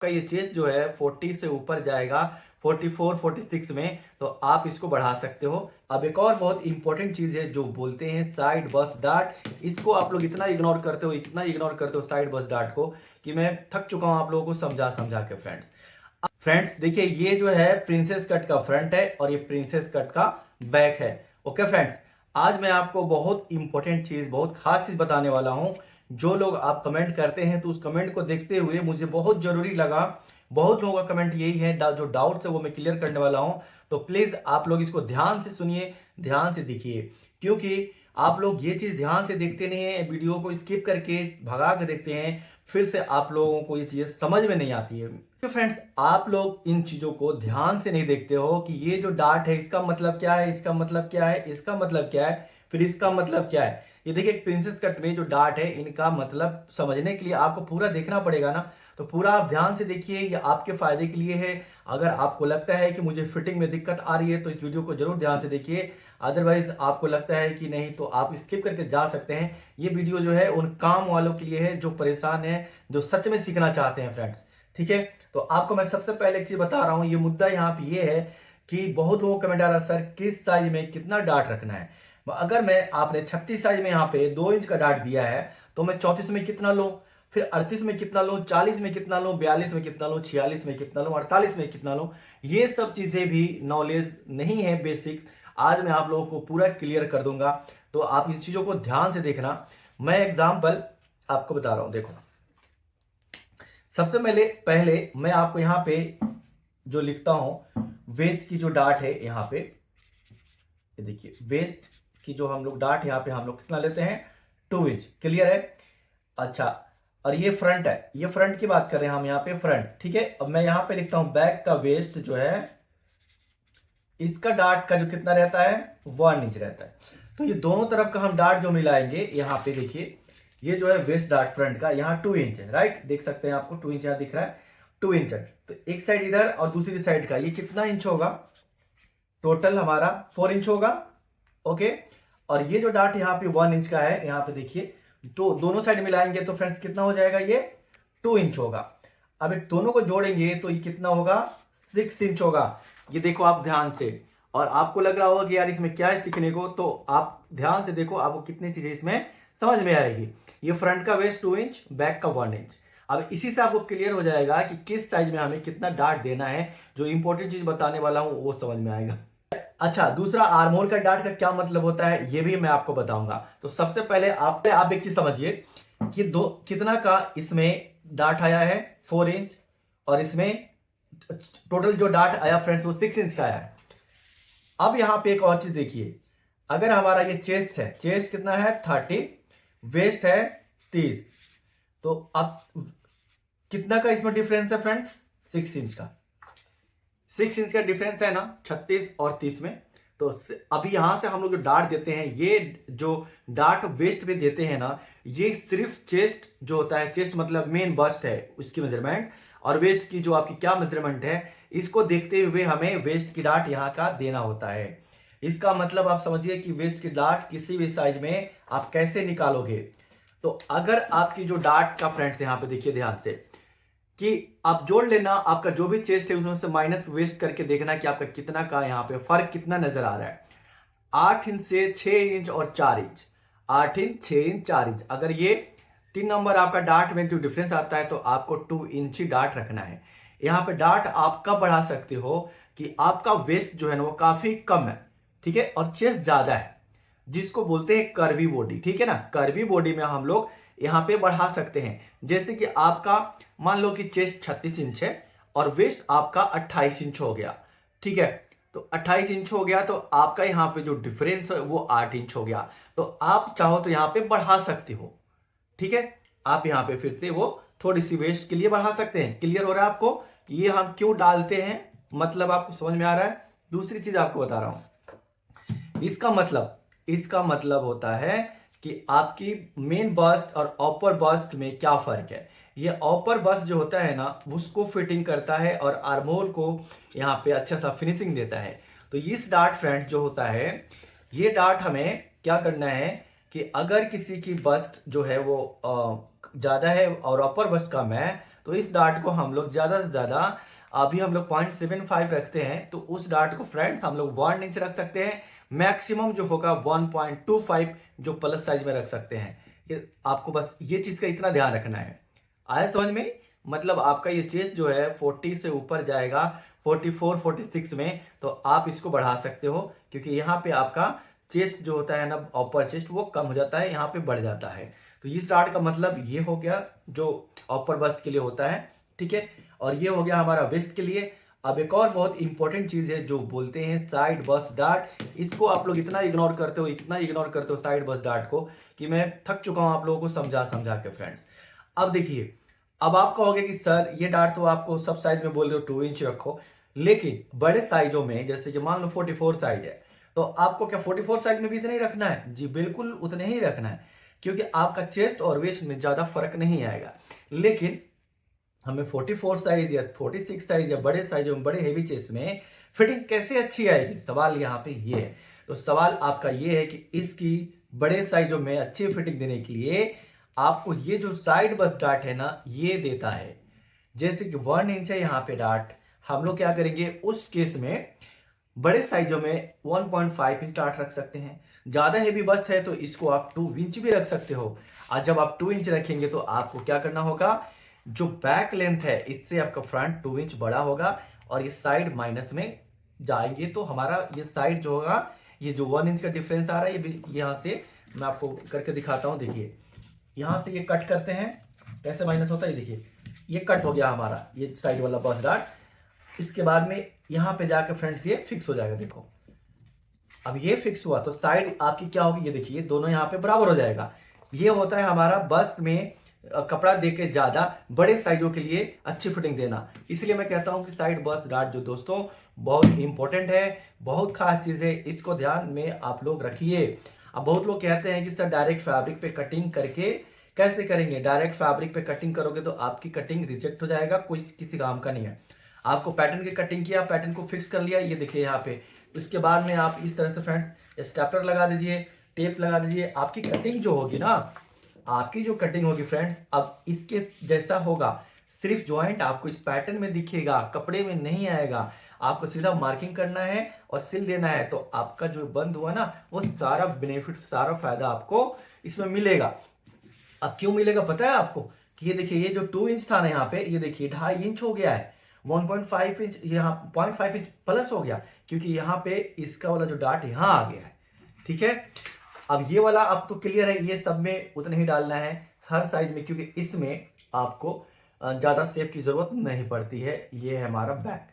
का ये चेस्ट जो है 40 से ऊपर जाएगा 44 46 में, तो आप इसको बढ़ा सकते हो। अब एक और बहुत इंपॉर्टेंट चीज है जो बोलते हैं साइड बस्ट डार्ट। इसको आप लोग इतना इग्नोर करते हो, इतना इग्नोर करते हो साइड बस्ट डार्ट को, कि मैं थक चुका हूं आप लोगों को समझा समझा के। फ्रेंड्स देखिए, ये जो है प्रिंसेस कट का फ्रंट है और ये प्रिंसेस कट का बैक है। ओके फ्रेंड्स, आज मैं आपको बहुत इंपॉर्टेंट चीज, बहुत खास चीज बताने वाला हूं। जो लोग आप कमेंट करते हैं तो उस कमेंट को देखते हुए मुझे बहुत जरूरी लगा। बहुत लोगों का कमेंट यही है, जो डाउट्स है वो मैं क्लियर करने वाला हूं। तो प्लीज आप लोग इसको ध्यान से सुनिए, ध्यान से देखिए, क्योंकि आप लोग ये चीज ध्यान से देखते नहीं है, वीडियो को स्किप करके भगा के देखते हैं, फिर से आप लोगों को ये चीजें समझ में नहीं आती है। तो फ्रेंड्स, आप लोग इन चीजों को ध्यान से नहीं देखते हो कि ये जो डार्ट है इसका मतलब क्या है, इसका मतलब क्या है, इसका मतलब क्या है, फिर इसका मतलब क्या है। ये देखिए, प्रिंसेस कट में जो डार्ट है इनका मतलब समझने के लिए आपको पूरा देखना पड़ेगा ना। तो पूरा आप ध्यान से देखिए, ये आपके फायदे के लिए है। अगर आपको लगता है कि मुझे फिटिंग में दिक्कत आ रही है तो इस वीडियो को जरूर ध्यान से देखिए। अदरवाइज आपको लगता है कि नहीं तो आप स्किप करके जा सकते हैं। ये वीडियो जो है उन काम वालों के लिए है जो परेशान है, जो सच में सीखना चाहते हैं फ्रेंड्स। ठीक है, तो आपको मैं सबसे पहले एक चीज बता रहा हूं। ये मुद्दा यहाँ पे ये है कि बहुत लोगों को कमेंट आ रहा है, सर किस साइज में कितना डार्ट रखना है। अगर मैं आपने 36 साइज में यहाँ पे 2 इंच का डार्ट दिया है, तो मैं 34 में कितना लूं, फिर 38 में कितना लूं, 40 में कितना लूं, 42 में कितना लूं, 46 में कितना लूं, 48 में कितना लूं। ये सब चीजें भी नॉलेज नहीं है बेसिक, आज मैं आप लोगों को पूरा क्लियर कर दूंगा। तो आप इस चीजों को ध्यान से देखना। मैं एग्जाम्पल आपको बता रहा हूं, देखो। सबसे पहले पहले मैं आपको यहां पे जो लिखता हूं, वेस्ट की जो डार्ट है यहां पे, ये देखिए वेस्ट की जो हम लोग डार्ट यहां पे हम लोग कितना लेते हैं, 2 इंच। क्लियर है? अच्छा, और ये फ्रंट है, ये फ्रंट की बात कर रहे हैं हम यहाँ पे, फ्रंट। ठीक है, अब मैं यहां पे लिखता हूं बैक का वेस्ट जो है, इसका डार्ट का जो कितना रहता है, 1 इंच रहता है। तो ये दोनों तरफ का हम डार्ट जो मिलाएंगे यहाँ पे, देखिए ये जो है वेस्ट डार्ट फ्रंट का, यहाँ 2 इंच है, राइट, देख सकते हैं आपको 2 इंच यहाँ दिख रहा है, 2 इंच है। तो एक साइड इधर और दूसरी साइड का ये कितना इंच होगा, टोटल हमारा 4 इंच होगा। ओके, और ये जो डार्ट यहाँ पे 1 इंच का है, यहाँ पे देखिए, तो दोनों साइड मिलाएंगे तो फ्रेंड्स कितना हो जाएगा, ये 2 इंच होगा। अब इन दोनों को जोड़ेंगे तो ये कितना होगा, 6 इंच होगा। ये देखो आप ध्यान से, और आपको लग रहा होगा कि यार इसमें क्या है सीखने को, तो आप ध्यान से देखो, आपको कितनी चीजें इसमें समझ में आएगी। ये फ्रंट का वेस्ट 2 इंच, बैक का 1 इंच। अब इसी से आपको क्लियर हो जाएगा कि किस साइज में हमें कितना डार्ट देना है। जो इंपॉर्टेंट चीज बताने वाला हूं वो समझ में आएगा। अच्छा, दूसरा आर्मोल का डार्ट का क्या मतलब होता है ये भी मैं आपको बताऊंगा। तो सबसे पहले आप एक चीज समझिए कि दो कितना का इसमें डार्ट आया है, 4 इंच, और इसमें टोटल जो डार्ट आया फ्रेंड्स वो 6 इंच का आया है। अब यहां पे एक और चीज देखिए, अगर हमारा ये चेस्ट है, चेस्ट कितना है 30, वेस्ट है 30, तो अब कितना का इसमें डिफरेंस है फ्रेंड्स, 6 इंच का। 6 इंच का डिफरेंस है ना 36 और 30 में। तो अभी यहां से हम लोग जो डार्ट देते हैं, ये जो डार्ट वेस्ट में देते हैं ना, ये सिर्फ चेस्ट जो होता है, चेस्ट मतलब मेन बस्ट है उसकी मेजरमेंट, और वेस्ट की जो आपकी क्या मेजरमेंट है, इसको देखते हुए हमें वेस्ट की डार्ट यहां का देना होता है। इसका मतलब आप समझिए कि वेस्ट की डार्ट किसी भी साइज में आप कैसे निकालोगे। तो अगर आपकी जो डार्ट का फ्रेंड्स यहां पे देखिए ध्यान से, कि आप जोड़ लेना, आपका जो भी चेस्ट है उसमें से माइनस वेस्ट करके देखना कि आपका कितना का यहाँ पे फर्क कितना नजर आ रहा है। 8 इंच से 6 इंच और 4 इंच, 8 इंच 6 इंच 4 इंच, अगर ये 3 नंबर आपका डार्ट में जो डिफरेंस आता है तो आपको 2 इंच ही डार्ट रखना है। यहाँ पे डार्ट आप कब बढ़ा सकते हो कि आपका वेस्ट जो है ना वो काफी कम है, ठीक है, और चेस्ट ज्यादा है, जिसको बोलते हैं कर्वी बॉडी। ठीक है ना, कर्वी बॉडी में हम लोग यहां पे बढ़ा सकते हैं। जैसे कि आपका मान लो कि चेस्ट 36 इंच है और वेस्ट आपका 28 इंच हो गया। ठीक है, तो 28 इंच हो गया, तो आपका यहां पे जो डिफरेंस है वो 8 इंच हो गया। तो आप चाहो तो यहां पे बढ़ा सकते हो। ठीक है, आप यहां पे फिर से वो थोड़ी सी वेस्ट के लिए बढ़ा सकते हैं। क्लियर हो रहा है आपको ये हम क्यों डालते हैं, मतलब आपको समझ में आ रहा है। दूसरी चीज आपको बता रहा हूं, इसका मतलब होता है कि आपकी मेन बस्ट और अपर बस्ट में क्या फर्क है। ये अपर बस्ट जो होता है ना उसको फिटिंग करता है और आर्मोल को यहाँ पे अच्छा सा फिनिशिंग देता है। तो इस डार्ट फ्रेंड्स जो होता है, ये डार्ट हमें क्या करना है कि अगर किसी की बस्ट जो है वो ज़्यादा है और अपर बस्ट कम है, तो इस डार्ट को हम लोग ज़्यादा से ज़्यादा, अभी हम लोग 0.75 रखते हैं, तो उस डार्ट को फ्रेंड्स हम लोग 1 इंच रख सकते हैं। मैक्सिमम जो होगा 1.25 जो प्लस साइज में रख सकते हैं। ये आपको बस ये चीज़ का इतना ध्यान रखना है। आया समझ में? मतलब आपका ये चेस्ट जो है 40 से ऊपर जाएगा 44 46 में, तो आप इसको बढ़ा सकते हो, क्योंकि यहाँ पे आपका चेस्ट जो होता है ना, अपर चेस्ट, वो कम हो जाता है, यहाँ पे बढ़ जाता है। तो इस डार्ट का मतलब ये हो गया जो अपर बस्ट के लिए होता है, ठीक है। और ये हो गया हमारा वेस्ट के लिए। अब एक और बहुत इंपॉर्टेंट चीज है जो बोलते हैं साइड बस्ट डार्ट। इसको आप लोग इतना इग्नोर करते हो, इतना इग्नोर करते हो साइड बस्ट डार्ट को, कि मैं थक चुका हूं आप लोगों को समझा समझा के फ्रेंड्स। अब देखिए, अब आप कहोगे कि सर ये डार्ट तो आपको सब साइज में बोल रहे हो 2 इंच रखो, लेकिन बड़े साइजों में जैसे कि मान लो 44 साइज है, तो आपको क्या 44 साइज में भी इतना ही रखना है? जी बिल्कुल उतने ही रखना है, क्योंकि आपका चेस्ट और वेस्ट में ज्यादा फर्क नहीं आएगा। लेकिन हमें 44 साइज या 46 साइज या बड़े साइजों में, बड़े हेवी चेस्ट में फिटिंग कैसे अच्छी आएगी, सवाल यहाँ पे ये है। तो सवाल आपका ये है कि इसकी बड़े साइजों में अच्छी फिटिंग देने के लिए आपको ये जो साइड बस डार्ट है ना, ये देता है। जैसे कि 1 इंच है यहाँ पे डार्ट, हम लोग क्या करेंगे उस केस में बड़े साइजों में 1.5 इंच डार्ट रख सकते हैं। ज्यादा हेवी बस्ट है तो इसको आप 2 इंच भी रख सकते हो। और जब आप 2 इंच रखेंगे तो आपको क्या करना होगा, जो बैक लेंथ है इससे आपका फ्रंट 2 इंच बड़ा होगा, और ये साइड माइनस में जाएंगे, तो हमारा ये साइड जो होगा, ये जो 1 इंच का डिफरेंस आ रहा है, ये भी यहाँ से मैं आपको करके दिखाता हूँ। देखिए यहाँ से ये कट करते हैं, कैसे माइनस होता है, देखिए ये कट हो गया हमारा ये साइड वाला बस डार्ट। इसके बाद में यहाँ पे जाकर फ्रेंड्स ये फिक्स हो जाएगा। देखो अब ये फिक्स हुआ तो साइड आपकी क्या होगी, ये देखिए दोनों यहाँ पे बराबर हो जाएगा। ये होता है हमारा बस्ट में कपड़ा देके ज्यादा बड़े साइजों के लिए अच्छी फिटिंग देना। इसलिए मैं कहता हूं कि साइड बस्ट डार्ट जो दोस्तों बहुत इंपॉर्टेंट है, बहुत खास चीज है, इसको ध्यान में आप लोग रखिए। अब बहुत लोग कहते हैं कि सर डायरेक्ट फैब्रिक पे कटिंग करके कैसे करेंगे, डायरेक्ट फैब्रिक पे कटिंग करोगे तो आपकी कटिंग रिजेक्ट हो जाएगा, कोई किसी काम का नहीं है। आपको पैटर्न की कटिंग किया, पैटर्न को फिक्स कर लिया, ये देखिए यहाँ पे, इसके बाद में आप इस तरह से फ्रेंड्स स्टेपलर लगा दीजिए, टेप लगा दीजिए। आपकी कटिंग जो होगी ना, आपकी जो कटिंग होगी फ्रेंड्स, अब इसके जैसा होगा, सिर्फ ज्वाइंट आपको इस पैटर्न में दिखेगा, कपड़े में नहीं आएगा। आपको सीधा मार्किंग करना है और सिल देना है, तो आपका जो बंद हुआ ना, वो सारा बेनिफिट, सारा फायदा आपको इसमें मिलेगा। अब क्यों मिलेगा पता है आपको, कि ये देखिए ये जो 2 इंच था ना यहाँ पे, ये देखिए 2.5 इंच हो गया है, 1.5 इंच यहाँ 0.5 इंच प्लस हो गया, क्योंकि यहाँ पे इसका वाला जो डार्ट यहाँ आ गया है, ठीक है। अब ये वाला आपको क्लियर है, ये सब में उतना ही डालना है हर साइज में, क्योंकि इसमें आपको ज्यादा शेप की जरूरत नहीं पड़ती है। ये है हमारा बैक।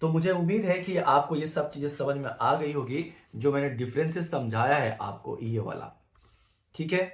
तो मुझे उम्मीद है कि आपको ये सब चीजें समझ में आ गई होगी, जो मैंने डिफरेंसेस समझाया है आपको ये वाला, ठीक है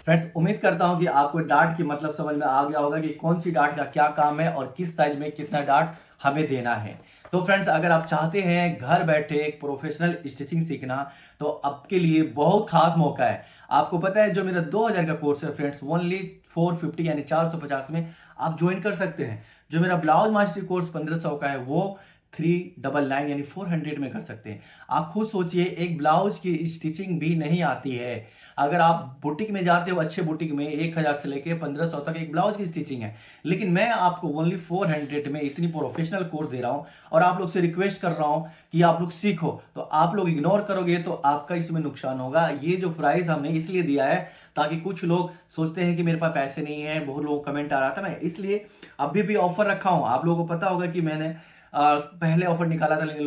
फ्रेंड्स। उम्मीद करता हूं कि आपको डार्ट की मतलब समझ में आ गया होगा कि कौन सी डार्ट का क्या काम है और किस साइज में कितना डार्ट हमें देना है। तो फ्रेंड्स अगर आप चाहते हैं घर बैठे एक प्रोफेशनल स्टिचिंग सीखना, तो आपके लिए बहुत खास मौका है। आपको पता है जो मेरा 2000 का कोर्स है फ्रेंड्स, ओनली 450 यानी 450 में आप ज्वाइन कर सकते हैं। जो मेरा ब्लाउज मास्टरी कोर्स 1500 का है, वो 399 यानी 400 में कर सकते हैं। आप खुद सोचिए, एक ब्लाउज की स्टिचिंग भी नहीं आती है। अगर आप बुटीक में जाते हो, अच्छे बुटीक में 1000 से लेके 1500 तक एक ब्लाउज की स्टिचिंग है, लेकिन मैं आपको ओनली 400 में इतनी प्रोफेशनल कोर्स दे रहा हूं, और आप लोग से रिक्वेस्ट कर रहा हूं कि आप लोग सीखो। तो आप लोग इग्नोर करोगे तो आपका इसमें नुकसान होगा। ये जो प्राइस हमने इसलिए दिया है ताकि कुछ लोग सोचते हैं कि मेरे पास पैसे नहीं है, बहुत लोगों को कमेंट आ रहा था, मैं इसलिए अभी भी ऑफर रखा हूं। आप लोगों को पता होगा कि मैंने पहले ऑफर निकाला था, लेकिन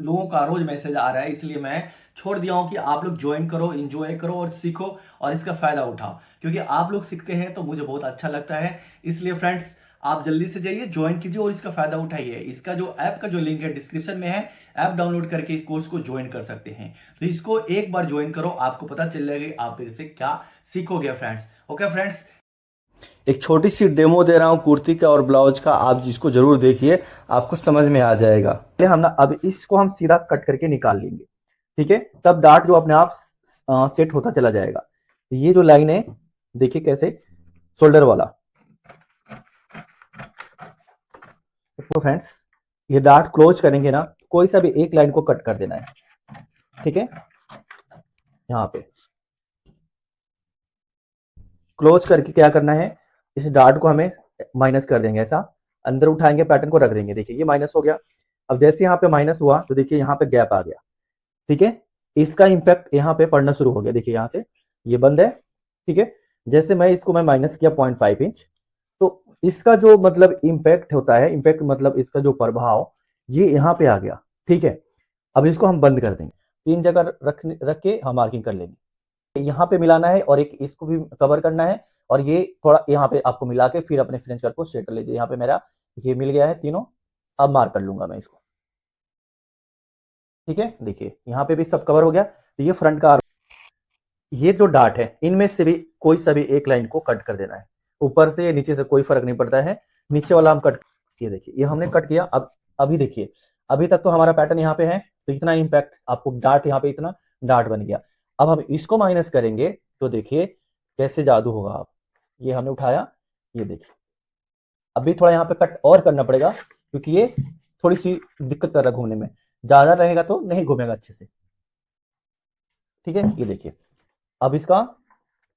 लोगों का रोज मैसेज आ रहा है, इसलिए मैं छोड़ दिया हूं कि आप लोग ज्वाइन करो, एंजॉय करो और सीखो और इसका फायदा उठाओ, क्योंकि आप लोग सीखते हैं तो मुझे बहुत अच्छा लगता है। इसलिए फ्रेंड्स आप जल्दी से जाइए, ज्वाइन कीजिए और इसका फायदा उठाइए। इसका जो ऐप का जो लिंक है डिस्क्रिप्शन में है, ऐप डाउनलोड करके कोर्स को ज्वाइन कर सकते हैं। तो इसको एक बार ज्वाइन करो, आपको पता चल जाएगा आप मेरे से क्या सीखोगे फ्रेंड्स। ओके फ्रेंड्स, एक छोटी सी डेमो दे रहा हूँ कुर्ती का और ब्लाउज का, आप जिसको जरूर देखिए, आपको समझ में आ जाएगा। हम ना अब इसको हम सीधा कट करके निकाल लेंगे, ठीक है। तब डार्ट जो अपने आप सेट होता चला जाएगा। ये जो लाइन है देखिए कैसे, शोल्डर वाला। तो फ्रेंड्स ये डार्ट क्लोज करेंगे ना, कोई सा भी एक लाइन को कट कर देना है, ठीक है। यहाँ पे क्लोज करके क्या करना है, इस डार्ट को हमें माइनस कर देंगे, ऐसा अंदर उठाएंगे, पैटर्न को रख देंगे। देखिए ये माइनस हो गया। अब जैसे यहाँ पे माइनस हुआ तो देखिए यहाँ पे गैप आ गया, ठीक है। इसका इंपैक्ट यहाँ पे पड़ना शुरू हो गया। देखिए यहाँ से ये बंद है, ठीक है। जैसे मैं माइनस किया 0.5 इंच, तो इसका जो मतलब इंपैक्ट होता है, इंपैक्ट मतलब इसका जो प्रभाव, ये यहाँ पे आ गया, ठीक है। अब इसको हम बंद कर देंगे, 3 जगह रख के हम मार्किंग कर लेंगे। यहाँ पे मिलाना है और एक इसको भी कवर करना है, और ये थोड़ा यहाँ पे आपको मिला के फिर अपने फ्रेंच कर्व को स्ट्रेट कर लीजिए। यहाँ पे मेरा ये मिल गया है तीनों, अब मार्क कर लूंगा मैं इसको, ठीक है। देखिए यहाँ पे भी सब कवर हो गया। तो ये फ्रंट का, ये जो डार्ट है इनमें से भी कोई सा भी एक लाइन को कट कर देना है, ऊपर से नीचे से कोई फर्क नहीं पड़ता है। नीचे वाला हम कट किए, देखिए ये हमने कट किया। अब अभी देखिए, अभी तक तो हमारा पैटर्न यहाँ पे है, तो इतना इंपैक्ट आपको डार्ट यहाँ पे इतना डार्ट बन गया। अब हम इसको माइनस करेंगे तो देखिए कैसे जादू होगा। आप ये हमने उठाया, ये देखिए अभी थोड़ा यहाँ पे कट और करना पड़ेगा, क्योंकि ये थोड़ी सी दिक्कत कर रहा है घूमने में, ज्यादा रहेगा तो नहीं घूमेगा अच्छे से, ठीक है। ये देखिए अब इसका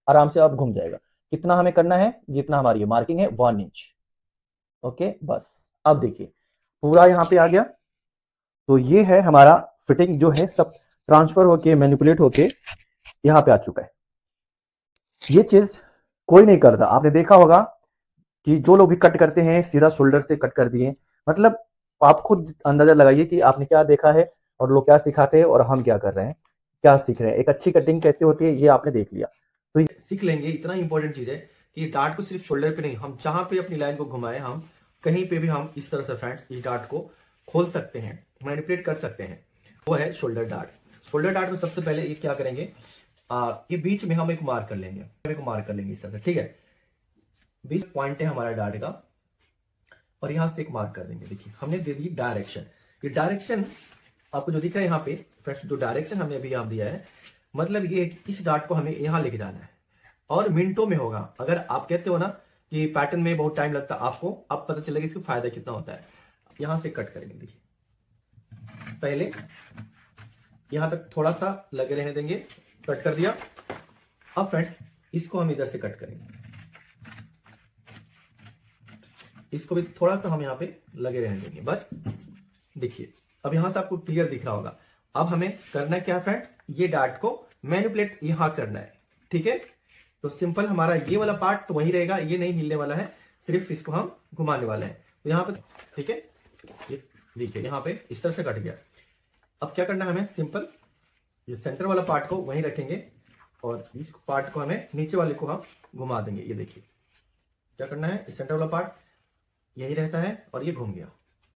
आराम से अब घूम जाएगा। कितना हमें करना है, जितना हमारी मार्किंग है 1 इंच, ओके बस। अब देखिए पूरा यहाँ पे आ गया। तो ये है हमारा फिटिंग जो है सब ट्रांसफर होके मैनिपुलेट होके यहाँ पे आ चुका है। ये चीज कोई नहीं करता, आपने देखा होगा कि जो लोग भी कट करते हैं सीधा शोल्डर से कट कर दिए। मतलब आप खुद अंदाजा लगाइए कि आपने क्या देखा है और लोग क्या सिखाते हैं और हम क्या कर रहे हैं, क्या सीख रहे हैं। एक अच्छी कटिंग कैसे होती है ये आपने देख लिया, तो ये सीख लेंगे। इतना इंपॉर्टेंट चीज है कि डार्ट को सिर्फ शोल्डर पे नहीं, हम जहां पे अपनी लाइन को घुमाए, हम कहीं पे भी हम इस तरह से फ्रेंड्स इस डार्ट को खोल सकते हैं, मैनिपुलेट कर सकते हैं। वो है शोल्डर डार्ट। शोल्डर डार्ट में सबसे पहले ये क्या करेंगे, ये बीच में हम एक मार्क कर लेंगे, इस तरह से, ठीक है। बीच पॉइंट है हमारा डार्ट का, और यहां से एक मार्क कर देंगे। देखिए हमने दे दी डायरेक्शन। ये डायरेक्शन आपको जो दिख रहा है यहाँ पे फ्रेंड्स, जो डायरेक्शन हमने अभी यहाँ दिया है, मतलब ये इस डार्ट को हमें यहाँ लेके जाना है, और मिनटों में होगा। अगर आप कहते हो ना कि पैटर्न में बहुत टाइम लगता है, आपको अब पता चलेगा इसका फायदा कितना होता है। यहां से कट करेंगे, देखिए पहले यहां तक थोड़ा सा लगे रहने देंगे, कट कर दिया। अब फ्रेंड्स इसको हम इधर से कट करेंगे, इसको भी थोड़ा सा हम यहाँ पे लगे रहने देंगे, बस। देखिए अब यहां से आपको क्लियर दिख रहा होगा। अब हमें करना क्या है फ्रेंड्स, ये डार्ट को मैनिपुलेट यहां करना है, ठीक है। तो सिंपल हमारा ये वाला पार्ट तो वही रहेगा, ये नहीं हिलने वाला है, सिर्फ इसको हम घुमाने वाले हैं। तो यहाँ पे ठीक है, ये देखिए यहाँ पे इस तरह से कट गया। अब क्या करना है हमें, सिंपल ये सेंटर वाला पार्ट को वहीं रखेंगे, और इस पार्ट को हमें नीचे वाले को हम घुमा देंगे। ये देखिए क्या करना है, इस सेंटर वाला पार्ट यही रहता है और ये घूम गया।